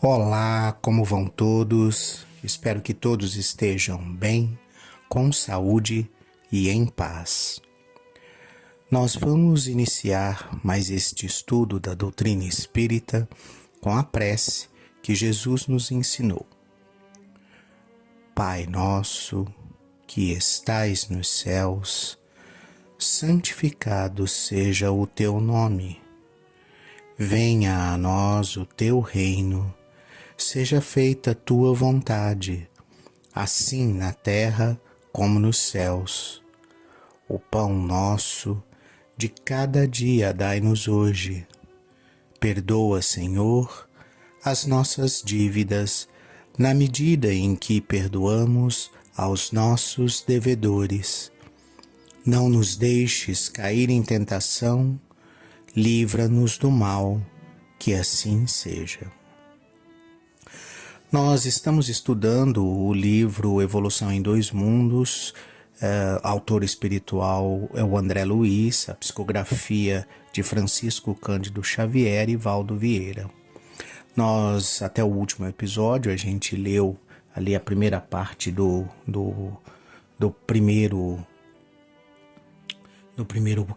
Olá, como vão todos? Espero que todos estejam bem, com saúde e em paz. Nós vamos iniciar mais este estudo da doutrina espírita com a prece que Jesus nos ensinou. Pai nosso, que estais nos céus, santificado seja o teu nome. Venha a nós o teu reino. Seja feita a tua vontade, assim na terra como nos céus. O pão nosso de cada dia dai-nos hoje. Perdoa, Senhor, as nossas dívidas, na medida em que perdoamos aos nossos devedores. Não nos deixes cair em tentação, livra-nos do mal, que assim seja. Nós estamos estudando o livro Evolução em Dois Mundos, autor espiritual é o André Luiz, a psicografia de Francisco Cândido Xavier e Valdo Vieira. Nós, até o último episódio, a gente leu ali a primeira parte do primeiro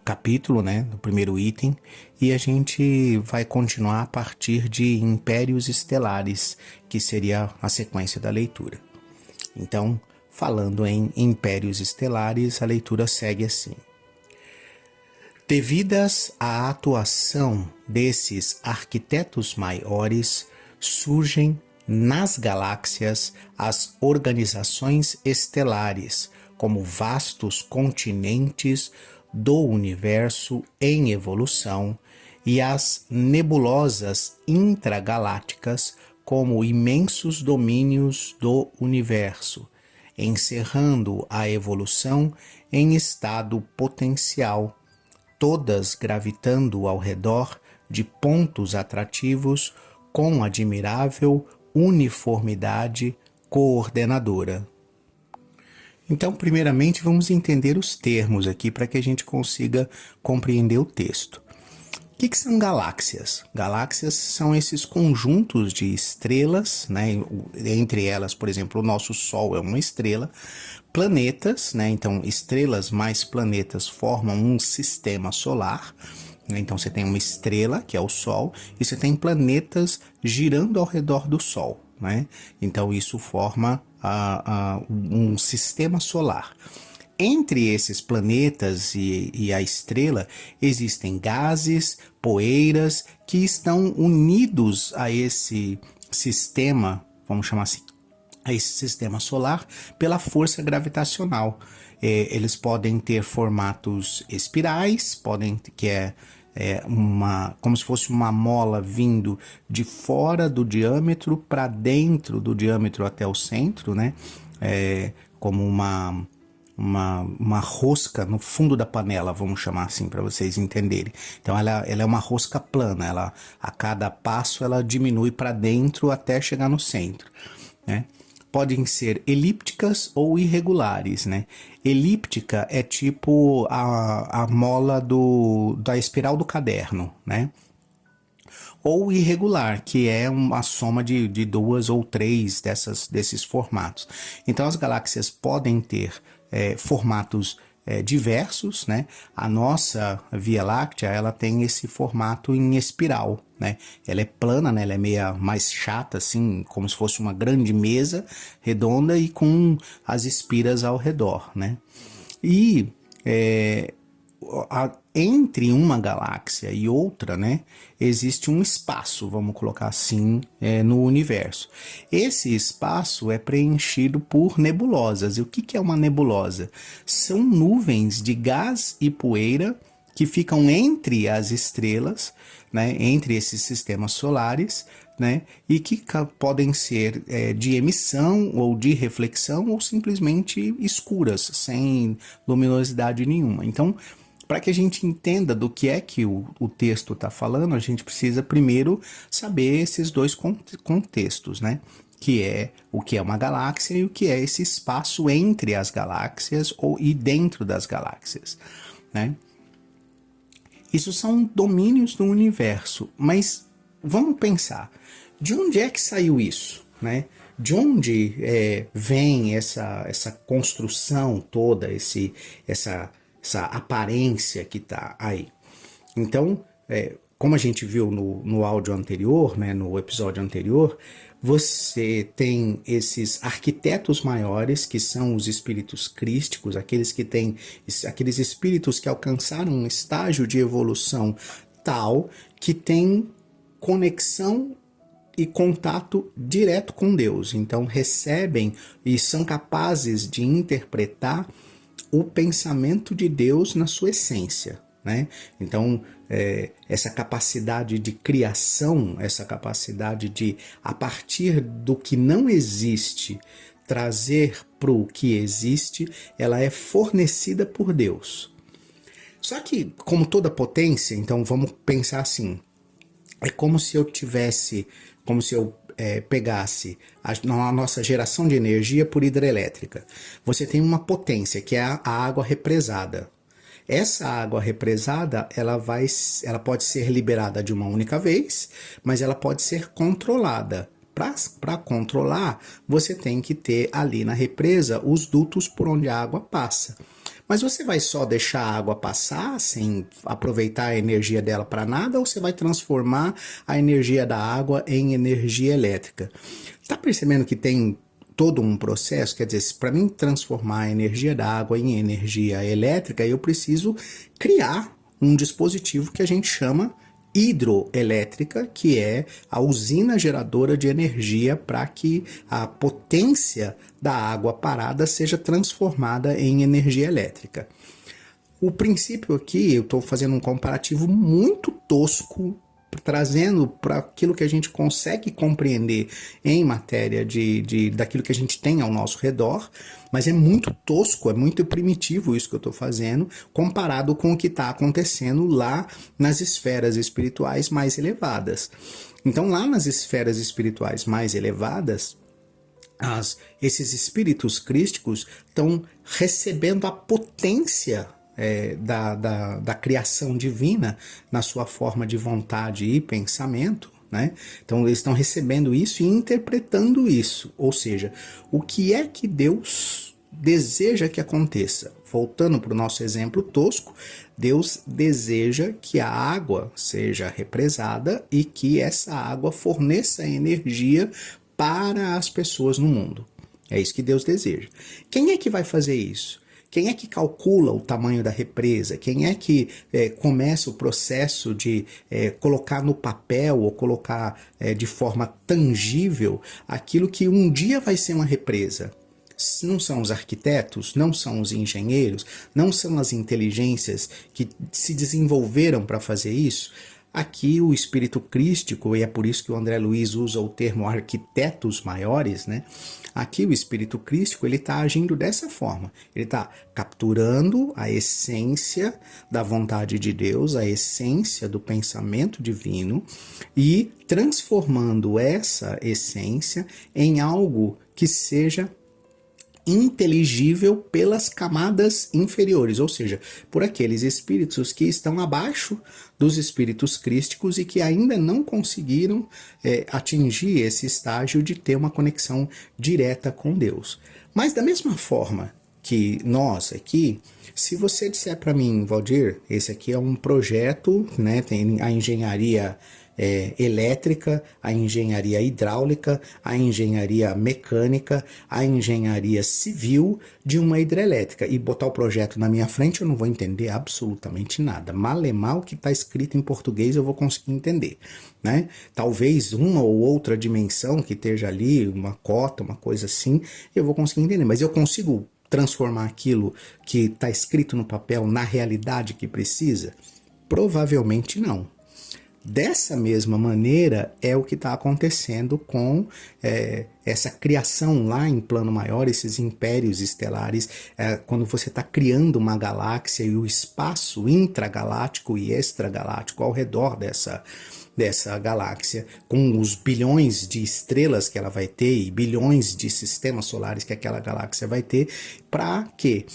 capítulo, né, do primeiro item, e a gente vai continuar a partir de Impérios Estelares, que seria a sequência da leitura. Então, falando em Impérios Estelares, a leitura segue assim. Devidas à atuação desses arquitetos maiores, surgem nas galáxias as organizações estelares, como vastos continentes do universo em evolução, e as nebulosas intragalácticas como imensos domínios do universo, encerrando a evolução em estado potencial, todas gravitando ao redor de pontos atrativos com admirável uniformidade coordenadora. Então, primeiramente, vamos entender os termos aqui para que a gente consiga compreender o texto. O que são galáxias? Galáxias são esses conjuntos de estrelas, né? Entre elas, por exemplo, o nosso Sol é uma estrela. Planetas, né? Então, estrelas mais planetas formam um sistema solar. Então, você tem uma estrela, que é o Sol, e você tem planetas girando ao redor do Sol, né? Então, isso forma um sistema solar. Entre esses planetas e a estrela, existem gases, poeiras, que estão unidos a esse sistema, vamos chamar assim, a esse sistema solar, pela força gravitacional. Eles podem ter formatos espirais, como se fosse uma mola vindo de fora do diâmetro para dentro do diâmetro até o centro, né? Como uma rosca no fundo da panela, vamos chamar assim para vocês entenderem. Então ela é uma rosca plana, a cada passo ela diminui para dentro até chegar no centro, né? Podem ser elípticas ou irregulares, né? Elíptica é tipo a mola da espiral do caderno, né? Ou irregular, que é uma soma de duas ou três desses formatos. Então as galáxias podem ter formatos diversos, né? A nossa Via Láctea, ela tem esse formato em espiral, né? Ela é plana, né? Ela é meio mais chata, assim, como se fosse uma grande mesa redonda e com as espiras ao redor, né? E entre uma galáxia e outra, né, existe um espaço, vamos colocar assim, no universo. Esse espaço é preenchido por nebulosas. E o que é uma nebulosa? São nuvens de gás e poeira que ficam entre as estrelas, né, entre esses sistemas solares, né, e que podem ser de emissão ou de reflexão ou simplesmente escuras, sem luminosidade nenhuma. Então, para que a gente entenda do que é que o texto está falando, a gente precisa primeiro saber esses dois contextos, né? Que é o que é uma galáxia e o que é esse espaço entre as galáxias e dentro das galáxias, né? Isso são domínios do universo, mas vamos pensar. De onde é que saiu isso, né? De onde vem essa construção toda, essa aparência que está aí? Então, como a gente viu no áudio anterior, né, no episódio anterior, você tem esses arquitetos maiores, que são os espíritos crísticos, aqueles espíritos que alcançaram um estágio de evolução tal que tem conexão e contato direto com Deus. Então recebem e são capazes de interpretar o pensamento de Deus na sua essência, né? Então essa capacidade de criação, essa capacidade de, a partir do que não existe, trazer para o que existe, ela é fornecida por Deus. Só que, como toda potência, então vamos pensar assim, é como se eu pegasse a nossa geração de energia por hidrelétrica. Você tem uma potência, que é a água represada. Essa água represada, ela pode ser liberada de uma única vez, mas ela pode ser controlada. Para controlar, você tem que ter ali na represa os dutos por onde a água passa. Mas você vai só deixar a água passar sem aproveitar a energia dela para nada, ou você vai transformar a energia da água em energia elétrica? Está percebendo que tem todo um processo? Quer dizer, para mim transformar a energia da água em energia elétrica, eu preciso criar um dispositivo que a gente chama hidroelétrica, que é a usina geradora de energia para que a potência da água parada seja transformada em energia elétrica. O princípio aqui, eu estou fazendo um comparativo muito tosco, trazendo para aquilo que a gente consegue compreender em matéria daquilo que a gente tem ao nosso redor, mas é muito tosco, é muito primitivo isso que eu estou fazendo, comparado com o que está acontecendo lá nas esferas espirituais mais elevadas. Então, lá nas esferas espirituais mais elevadas, esses espíritos crísticos estão recebendo a potência da criação divina na sua forma de vontade e pensamento, né? Então eles estão recebendo isso e interpretando isso, ou seja, o que é que Deus deseja que aconteça? Voltando para o nosso exemplo tosco, Deus deseja que a água seja represada e que essa água forneça energia para as pessoas no mundo. É isso que Deus deseja. Quem é que vai fazer isso? Quem é que calcula o tamanho da represa? Quem é que começa o processo de colocar no papel ou colocar de forma tangível aquilo que um dia vai ser uma represa? Não são os arquitetos, não são os engenheiros, não são as inteligências que se desenvolveram para fazer isso? Aqui o espírito crístico, e é por isso que o André Luiz usa o termo arquitetos maiores, né? Aqui o espírito crístico, ele está agindo dessa forma. Ele está capturando a essência da vontade de Deus, a essência do pensamento divino e transformando essa essência em algo que seja inteligível pelas camadas inferiores, ou seja, por aqueles espíritos que estão abaixo dos espíritos crísticos e que ainda não conseguiram atingir esse estágio de ter uma conexão direta com Deus. Mas da mesma forma que nós aqui, se você disser para mim, Valdir, esse aqui é um projeto, né, tem a engenharia elétrica, a engenharia hidráulica, a engenharia mecânica, a engenharia civil de uma hidrelétrica, e botar o projeto na minha frente, eu não vou entender absolutamente nada. Mal que está escrito em português eu vou conseguir entender, né? Talvez uma ou outra dimensão que esteja ali, uma cota, uma coisa assim, eu vou conseguir entender, mas eu consigo transformar aquilo que está escrito no papel na realidade que precisa? Provavelmente não. Dessa mesma maneira é o que está acontecendo com essa criação lá em plano maior, esses impérios estelares, quando você está criando uma galáxia e o espaço intragaláctico e extragaláctico ao redor dessa galáxia, com os bilhões de estrelas que ela vai ter e bilhões de sistemas solares que aquela galáxia vai ter, para quê?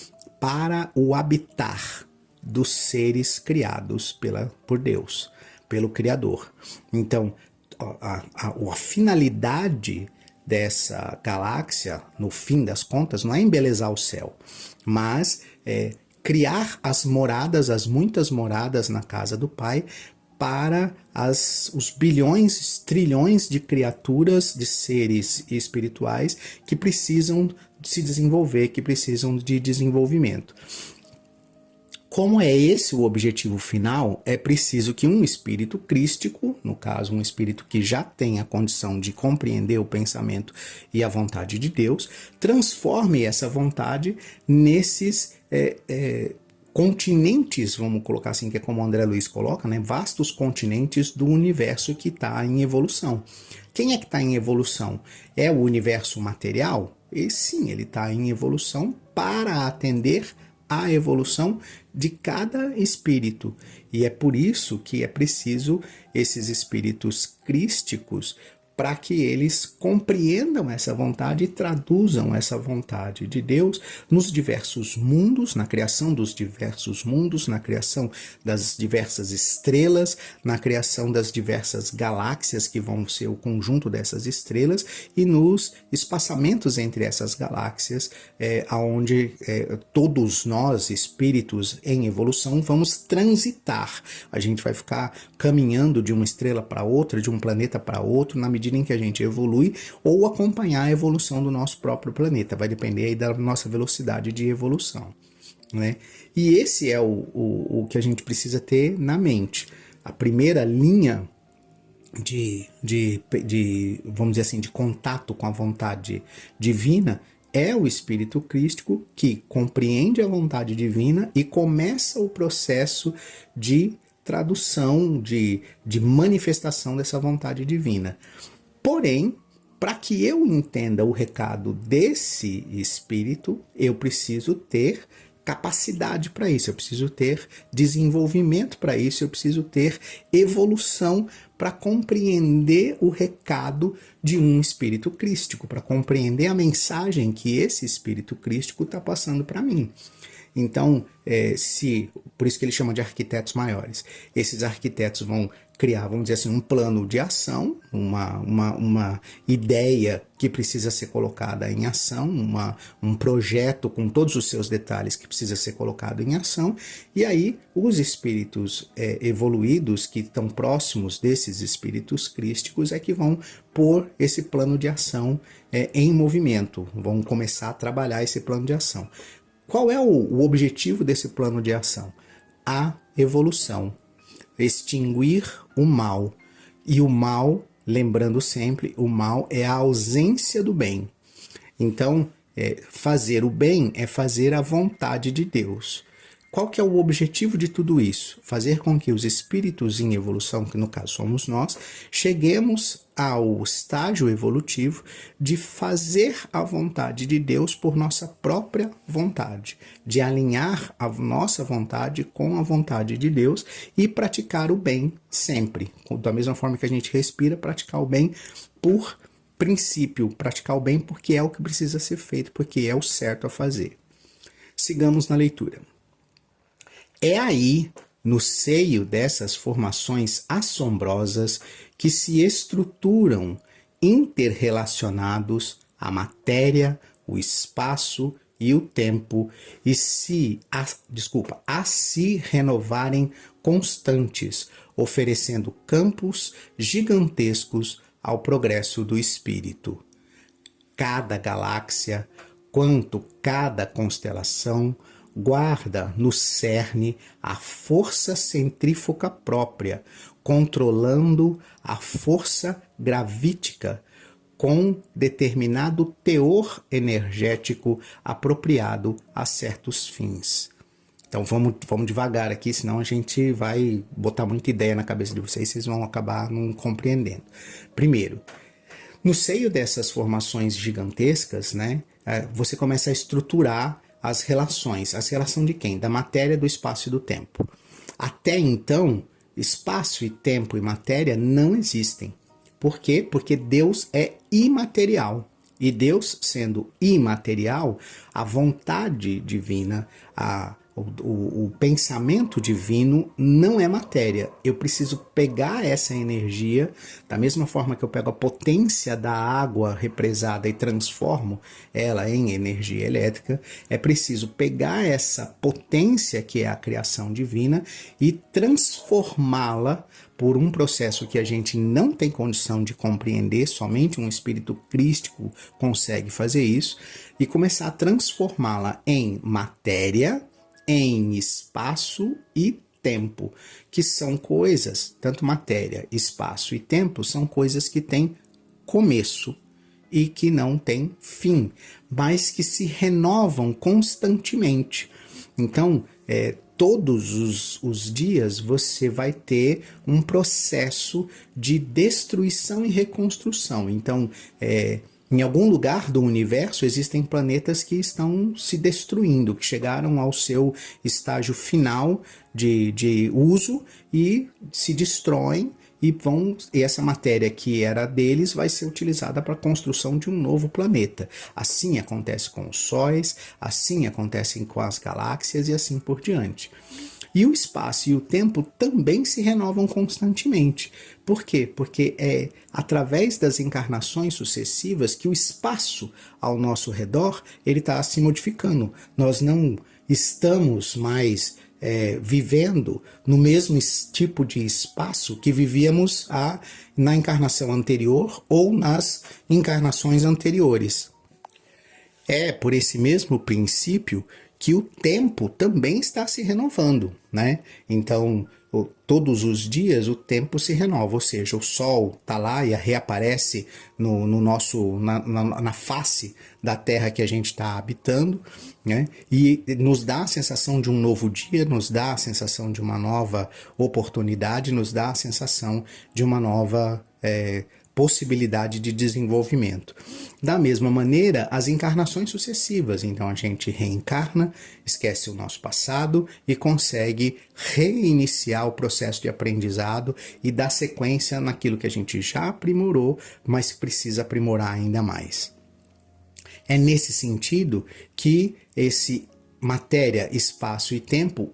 Para o habitar dos seres criados por Deus, pelo Criador. Então, a finalidade dessa galáxia, no fim das contas, não é embelezar o céu, mas criar as moradas, as muitas moradas na casa do Pai, para os bilhões, trilhões de criaturas, de seres espirituais que precisam se desenvolver, que precisam de desenvolvimento. Como é esse o objetivo final, é preciso que um espírito crístico, no caso um espírito que já tem a condição de compreender o pensamento e a vontade de Deus, transforme essa vontade nesses continentes, vamos colocar assim, que é como o André Luiz coloca, né? Vastos continentes do universo que está em evolução. Quem é que está em evolução? É o universo material? E sim, ele está em evolução para atender à evolução de cada espírito. E é por isso que é preciso esses espíritos crísticos, para que eles compreendam essa vontade e traduzam essa vontade de Deus nos diversos mundos, na criação dos diversos mundos, na criação das diversas estrelas, na criação das diversas galáxias que vão ser o conjunto dessas estrelas e nos espaçamentos entre essas galáxias, aonde todos nós, espíritos em evolução, vamos transitar. A gente vai ficar caminhando de uma estrela para outra, de um planeta para outro, na medida em que a gente evolui, ou acompanhar a evolução do nosso próprio planeta. Vai depender aí da nossa velocidade de evolução, né? E esse é o que a gente precisa ter na mente. A primeira linha vamos dizer assim, de contato com a vontade divina é o espírito crístico, que compreende a vontade divina e começa o processo de tradução, de manifestação dessa vontade divina. Porém, para que eu entenda o recado desse espírito, eu preciso ter capacidade para isso, eu preciso ter desenvolvimento para isso, eu preciso ter evolução para compreender o recado de um espírito crístico, para compreender a mensagem que esse espírito crístico está passando para mim. Então, por isso que ele chama de arquitetos maiores, esses arquitetos vão criar, vamos dizer assim, um plano de ação, uma ideia que precisa ser colocada em ação, um projeto com todos os seus detalhes que precisa ser colocado em ação, e aí os espíritos evoluídos que estão próximos desses espíritos crísticos é que vão pôr esse plano de ação em movimento, vão começar a trabalhar esse plano de ação. Qual é o objetivo desse plano de ação? A evolução. Extinguir o mal. E o mal, lembrando sempre, o mal é a ausência do bem. Então, fazer o bem é fazer a vontade de Deus. Qual que é o objetivo de tudo isso? Fazer com que os espíritos em evolução, que no caso somos nós, cheguemos ao estágio evolutivo de fazer a vontade de Deus por nossa própria vontade, de alinhar a nossa vontade com a vontade de Deus e praticar o bem sempre. Da mesma forma que a gente respira, praticar o bem por princípio, praticar o bem porque é o que precisa ser feito, porque é o certo a fazer. Sigamos na leitura. É aí, no seio dessas formações assombrosas, que se estruturam interrelacionados a matéria, o espaço e o tempo, e a se renovarem constantes, oferecendo campos gigantescos ao progresso do espírito. Cada galáxia, quanto cada constelação, guarda no cerne a força centrífuga própria, controlando a força gravítica com determinado teor energético apropriado a certos fins. Então vamos devagar aqui, senão a gente vai botar muita ideia na cabeça de vocês, vocês vão acabar não compreendendo. Primeiro, no seio dessas formações gigantescas, né, você começa a estruturar as relações. As relações de quem? Da matéria, do espaço e do tempo. Até então, espaço e tempo e matéria não existem. Por quê? Porque Deus é imaterial. E Deus, sendo imaterial, a vontade divina, o pensamento divino não é matéria. Eu preciso pegar essa energia, da mesma forma que eu pego a potência da água represada e transformo ela em energia elétrica, é preciso pegar essa potência que é a criação divina e transformá-la por um processo que a gente não tem condição de compreender, somente um espírito crístico consegue fazer isso, e começar a transformá-la em matéria, em espaço e tempo, que são coisas, tanto matéria, espaço e tempo, são coisas que têm começo e que não têm fim, mas que se renovam constantemente. Então, todos os dias você vai ter um processo de destruição e reconstrução. Então, em algum lugar do universo existem planetas que estão se destruindo, que chegaram ao seu estágio final de uso e se destroem e essa matéria que era deles vai ser utilizada para a construção de um novo planeta. Assim acontece com os sóis, assim acontece com as galáxias e assim por diante. E o espaço e o tempo também se renovam constantemente. Por quê? Porque é através das encarnações sucessivas que o espaço ao nosso redor ele está se modificando. Nós não estamos mais vivendo no mesmo tipo de espaço que vivíamos na encarnação anterior ou nas encarnações anteriores. É por esse mesmo princípio que o tempo também está se renovando, né? Então, todos os dias o tempo se renova, ou seja, o Sol está lá e reaparece na face da Terra que a gente está habitando, né? E nos dá a sensação de um novo dia, nos dá a sensação de uma nova oportunidade, nos dá a sensação de uma nova possibilidade de desenvolvimento. Da mesma maneira, as encarnações sucessivas. Então a gente reencarna, esquece o nosso passado e consegue reiniciar o processo de aprendizado e dar sequência naquilo que a gente já aprimorou, mas precisa aprimorar ainda mais. É nesse sentido que esse matéria, espaço e tempo,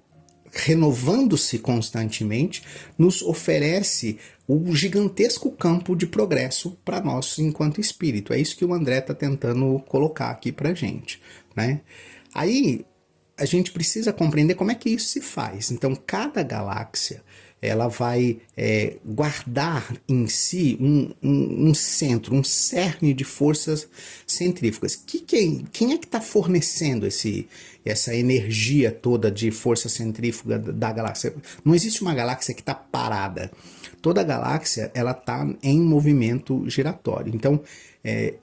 renovando-se constantemente, nos oferece o gigantesco campo de progresso para nós enquanto espírito. É isso que o André está tentando colocar aqui para a gente, né? Aí a gente precisa compreender como é que isso se faz. Então, cada galáxia ela vai guardar em si um centro, um cerne de forças centrífugas. Quem é que está fornecendo essa energia toda de força centrífuga da galáxia? Não existe uma galáxia que está parada. Toda galáxia ela está em movimento giratório. Então,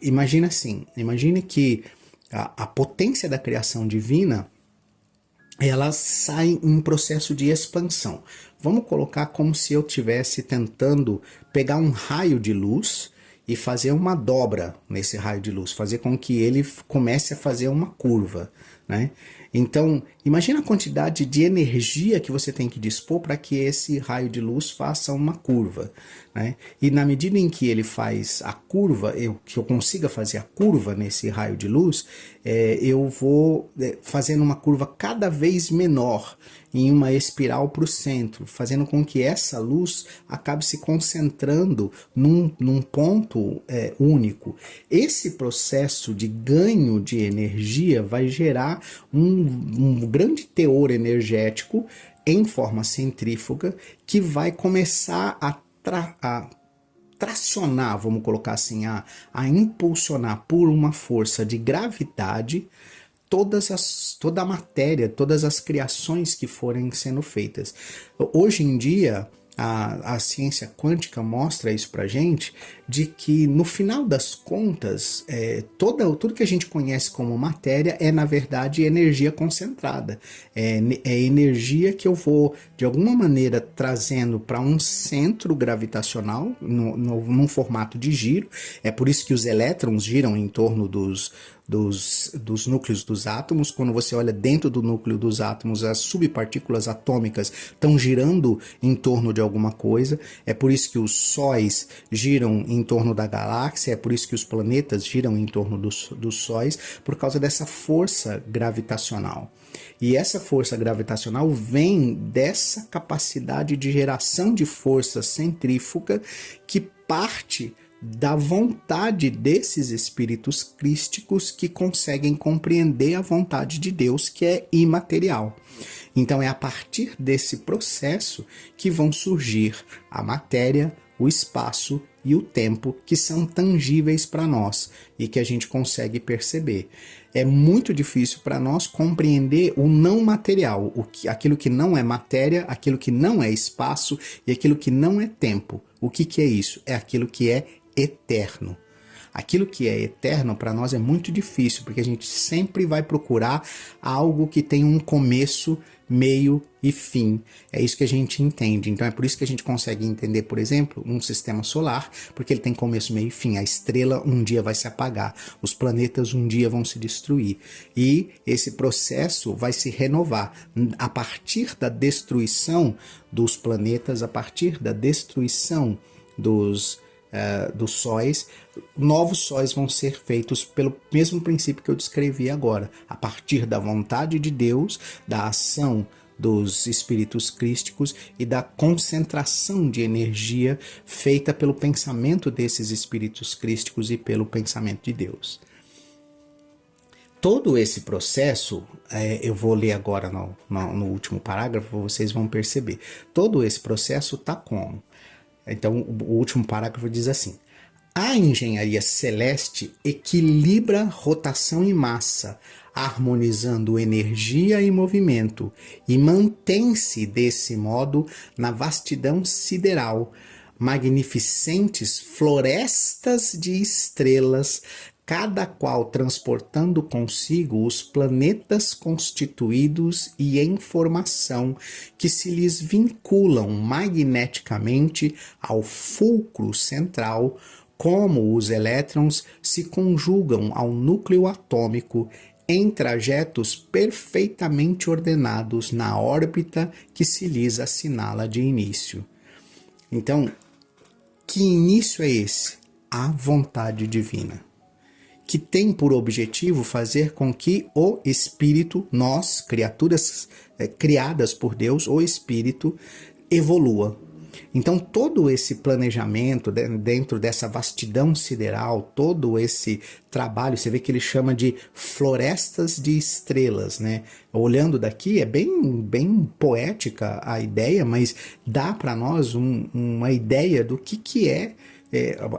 imagina assim, imagine que a potência da criação divina ela sai em processo de expansão. Vamos colocar como se eu estivesse tentando pegar um raio de luz e fazer uma dobra nesse raio de luz, fazer com que ele comece a fazer uma curva, né? Então, imagina a quantidade de energia que você tem que dispor para que esse raio de luz faça uma curva, né? E na medida em que ele faz a curva, que eu consiga fazer a curva nesse raio de luz, eu vou fazendo uma curva cada vez menor em uma espiral para o centro, fazendo com que essa luz acabe se concentrando num ponto único. Esse processo de ganho de energia vai gerar um grande teor energético em forma centrífuga que vai começar a tracionar, vamos colocar assim, a impulsionar por uma força de gravidade toda a matéria, todas as criações que forem sendo feitas. Hoje em dia, a ciência quântica mostra isso pra gente, de que no final das contas, tudo que a gente conhece como matéria é na verdade energia concentrada, é energia que eu vou de alguma maneira trazendo para um centro gravitacional num formato de giro. É por isso que os elétrons giram em torno dos dos núcleos dos átomos. Quando você olha dentro do núcleo dos átomos, as subpartículas atômicas estão girando em torno de alguma coisa. É por isso que os sóis giram em torno da galáxia, é por isso que os planetas giram em torno dos sóis, por causa dessa força gravitacional. E essa força gravitacional vem dessa capacidade de geração de força centrífuga que parte da vontade desses espíritos crísticos que conseguem compreender a vontade de Deus, que é imaterial. Então é a partir desse processo que vão surgir a matéria, o espaço e o tempo, que são tangíveis para nós e que a gente consegue perceber. É muito difícil para nós compreender o não material, aquilo que não é matéria, aquilo que não é espaço e aquilo que não é tempo. O que é isso? É aquilo que é eterno. Aquilo que é eterno para nós é muito difícil, porque a gente sempre vai procurar algo que tem um começo, meio e fim. É isso que a gente entende. Então é por isso que a gente consegue entender, por exemplo, um sistema solar, porque ele tem começo, meio e fim. A estrela um dia vai se apagar, os planetas um dia vão se destruir. E esse processo vai se renovar a partir da destruição dos planetas, a partir da destruição dos sóis. Novos sóis vão ser feitos pelo mesmo princípio que eu descrevi agora, a partir da vontade de Deus, da ação dos espíritos crísticos e da concentração de energia feita pelo pensamento desses espíritos crísticos e pelo pensamento de Deus. Todo esse processo, eu vou ler agora no último parágrafo, vocês vão perceber. Todo esse processo está como? Então, o último parágrafo diz assim: a engenharia celeste equilibra rotação e massa, harmonizando energia e movimento, e mantém-se desse modo na vastidão sideral, magnificentes florestas de estrelas, cada qual transportando consigo os planetas constituídos e em formação que se lhes vinculam magneticamente ao fulcro central, como os elétrons se conjugam ao núcleo atômico em trajetos perfeitamente ordenados na órbita que se lhes assinala de início. Então, que início é esse? A vontade divina, que tem por objetivo fazer com que o espírito, nós, criaturas criadas por Deus, o espírito evolua. Então todo esse planejamento dentro dessa vastidão sideral, todo esse trabalho, você vê que ele chama de florestas de estrelas, né? Olhando daqui é bem poética a ideia, mas dá para nós uma ideia do que é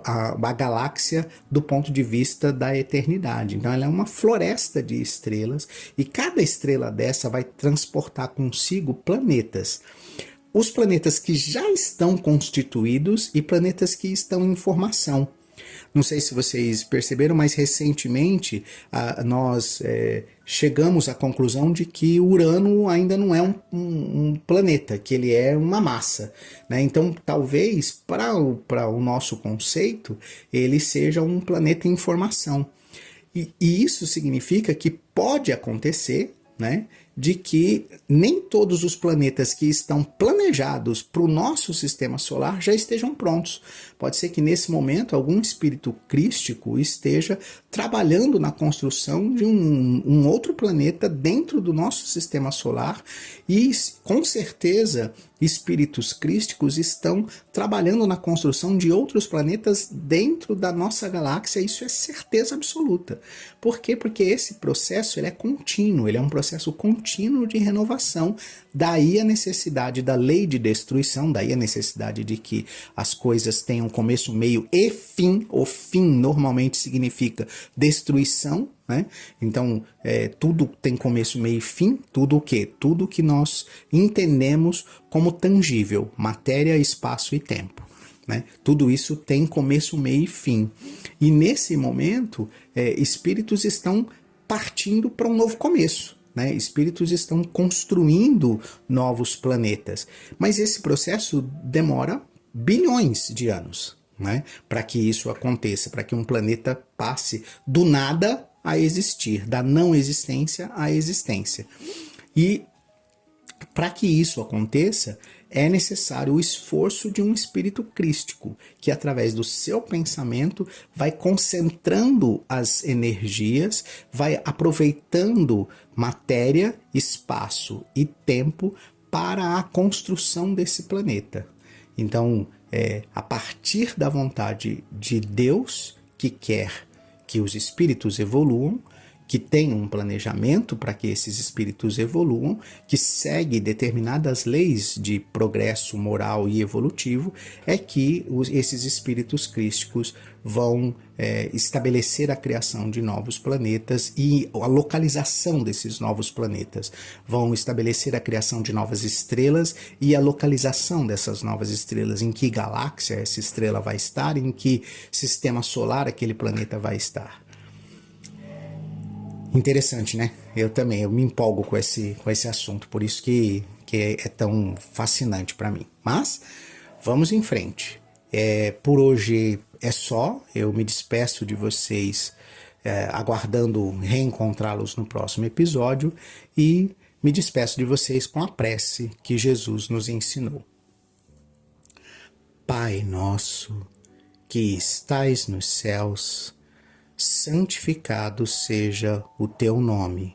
a galáxia do ponto de vista da eternidade. Então ela é uma floresta de estrelas e cada estrela dessa vai transportar consigo planetas. Os planetas que já estão constituídos e planetas que estão em formação. Não sei se vocês perceberam, mas recentemente nós chegamos à conclusão de que Urano ainda não é um planeta, que ele é uma massa, né? Então, talvez, para o nosso conceito, ele seja um planeta em formação. E isso significa que pode acontecer, né, de que nem todos os planetas que estão planejados para o nosso sistema solar já estejam prontos. Pode ser que nesse momento algum espírito crístico esteja trabalhando na construção de um outro planeta dentro do nosso sistema solar e com certeza espíritos crísticos estão trabalhando na construção de outros planetas dentro da nossa galáxia. Isso é certeza absoluta. Por quê? Porque esse processo ele é contínuo, ele é um processo contínuo de renovação. Daí a necessidade da lei de destruição, daí a necessidade de que as coisas tenham começo, meio e fim. O fim normalmente significa destruição, né? Então, tudo tem começo, meio e fim. Tudo o quê? Tudo que nós entendemos como tangível, matéria, espaço e tempo, né? Tudo isso tem começo, meio e fim. E nesse momento, espíritos estão partindo para um novo começo, né? Espíritos estão construindo novos planetas. Mas esse processo demora bilhões de anos, né, para que isso aconteça, para que um planeta passe do nada a existir, da não existência à existência. E para que isso aconteça, é necessário o esforço de um espírito crístico, que através do seu pensamento vai concentrando as energias, vai aproveitando matéria, espaço e tempo para a construção desse planeta. Então, a partir da vontade de Deus, que quer que os espíritos evoluam, que tem um planejamento para que esses espíritos evoluam, que segue determinadas leis de progresso moral e evolutivo, é que esses espíritos crísticos vão estabelecer a criação de novos planetas e a localização desses novos planetas. Vão estabelecer a criação de novas estrelas e a localização dessas novas estrelas, em que galáxia essa estrela vai estar, em que sistema solar aquele planeta vai estar. Interessante, né? Eu me empolgo com esse assunto, por isso que é tão fascinante para mim. Mas vamos em frente. Por hoje é só, eu me despeço de vocês, aguardando reencontrá-los no próximo episódio, e me despeço de vocês com a prece que Jesus nos ensinou. Pai nosso, que estais nos céus, santificado seja o teu nome.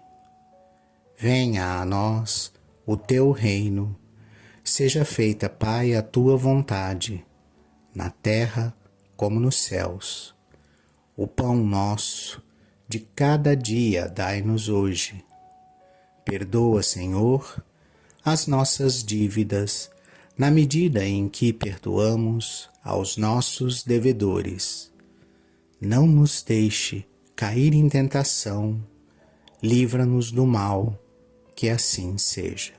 Venha a nós o teu reino. Seja feita, Pai, a tua vontade, na terra como nos céus. O pão nosso de cada dia dai-nos hoje. Perdoa, Senhor, as nossas dívidas, na medida em que perdoamos aos nossos devedores. Não nos deixe cair em tentação, livra-nos do mal, que assim seja.